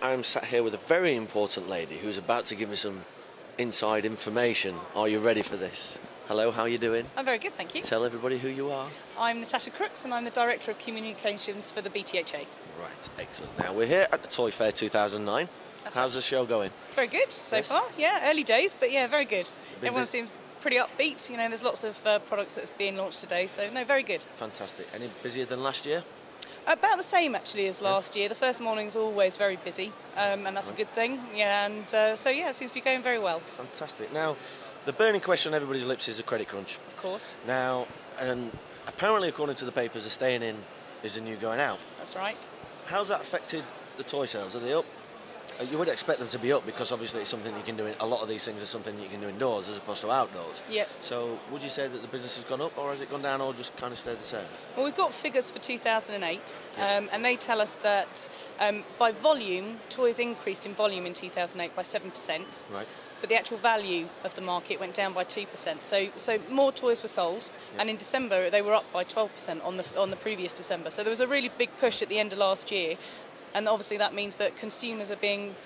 I'm sat here with a very important lady who's about to give me some inside information. Are you ready for this? Hello, how are you doing? I'm very good, thank you. Tell everybody who you are. I'm Natasha Crookes and I'm the Director of Communications for the BTHA. Right, excellent. Now, we're here at the Toy Fair 2009. How's the show going? Very good so far, yeah, early days, but yeah, very good. Everyone busy? seems pretty upbeat, you know, there's lots of products that's being launched today, so no, very good. Fantastic. Any busier than last year? About the same actually as last year. The first morning's always very busy, and that's a good thing, yeah, and so yeah, it seems to be going very well. Fantastic. Now, the burning question on everybody's lips is a credit crunch. Of course. Now, and apparently according to the papers, the staying in is the new going out. That's right. How's that affected the toy sales? Are they up? You would expect them to be up because obviously it's something you can do. A lot of these things are something you can do indoors as opposed to outdoors. Yeah. So would you say that the business has gone up, or has it gone down, or just kind of stayed the same? Well, we've got figures for 2008, and they tell us that by volume, toys increased in volume in 2008 by 7%. Right. But the actual value of the market went down by 2%. So more toys were sold, and in December they were up by 12% on the previous December. So there was a really big push at the end of last year, and obviously that means that consumers are being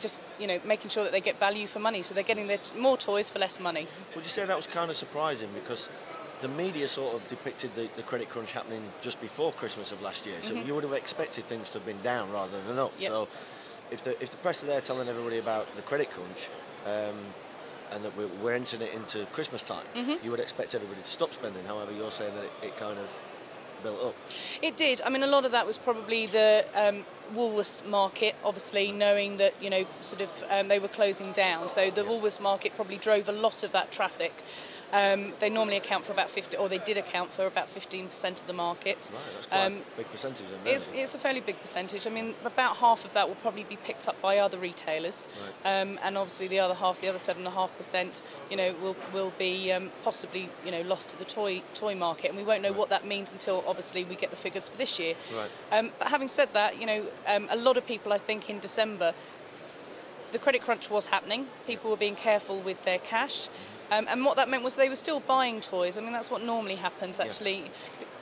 just, you know, making sure that they get value for money. So they're getting more toys for less money. Would you say that was kind of surprising, because the media sort of depicted the credit crunch happening just before Christmas of last year, so you would have expected things to have been down rather than up. Yep. So if the press are there telling everybody about the credit crunch, and that we're entering it into Christmas time, you would expect everybody to stop spending. However, you're saying that it kind of built up. It did. I mean, a lot of that was probably the Woolworth market, obviously, knowing that, you know, sort of they were closing down. So the Woolworth market probably drove a lot of that traffic. They normally account for about 50, or they did account for about 15% of the market. Right, that's quite a big percentage. It's a fairly big percentage. I mean, about half of that will probably be picked up by other retailers, and obviously the other half, the other 7.5%, you know, will be possibly, you know, lost to the toy market, and we won't know what that means until obviously we get the figures for this year. Right. But having said that, you know, a lot of people, I think, in December, the credit crunch was happening. People were being careful with their cash. And what that meant was they were still buying toys. I mean, that's what normally happens, actually. Yeah.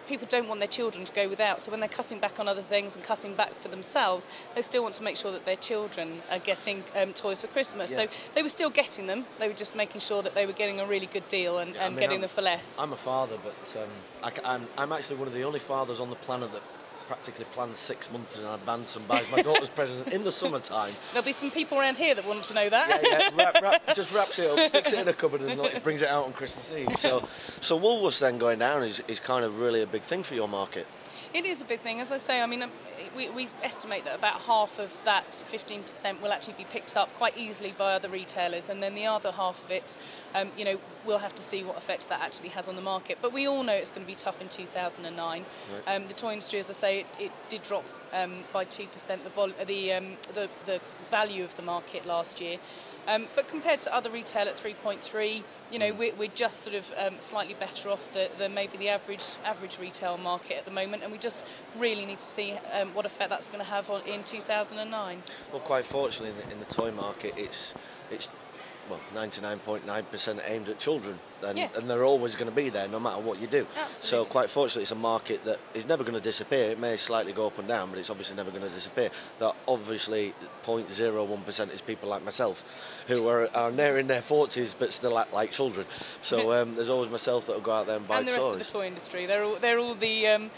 People don't want their children to go without, so when they're cutting back on other things and cutting back for themselves, they still want to make sure that their children are getting toys for Christmas. Yeah. So they were still getting them, they were just making sure that they were getting a really good deal and getting them for less. I'm a father, but I'm actually one of the only fathers on the planet that practically plans 6 months in advance and buys my daughter's present in the summertime. There'll be some people around here that want to know that. Yeah, just wraps it up, sticks it in a cupboard and brings it out on Christmas Eve. So Woolworths then going down is kind of really a big thing for your market. It is a big thing, as I say. I mean, we estimate that about half of that 15% will actually be picked up quite easily by other retailers, and then the other half of it, you know, we'll have to see what effect that actually has on the market. But we all know it's going to be tough in 2009. Right. The toy industry, as I say, it did drop by 2% the value of the market last year. But compared to other retail at 3.3, you know, we're just sort of slightly better off than maybe the average retail market at the moment, and we just really need to see what effect that's going to have in 2009. Well, quite fortunately, in the toy market, it's 99.9% aimed at children, and they're always going to be there no matter what you do. Absolutely. So quite fortunately, it's a market that is never going to disappear. It may slightly go up and down, but it's obviously never going to disappear. That obviously 0.01% is people like myself, who are near in their 40s but still act like children. So there's always myself that will go out there and buy toys. And the rest of the toy industry, they're all the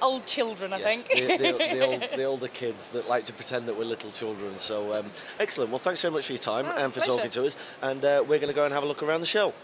old children, I think. the older kids that like to pretend that we're little children. So excellent. Well, thanks so much for your time and for talking to us. And we're going to go and have a look around the show.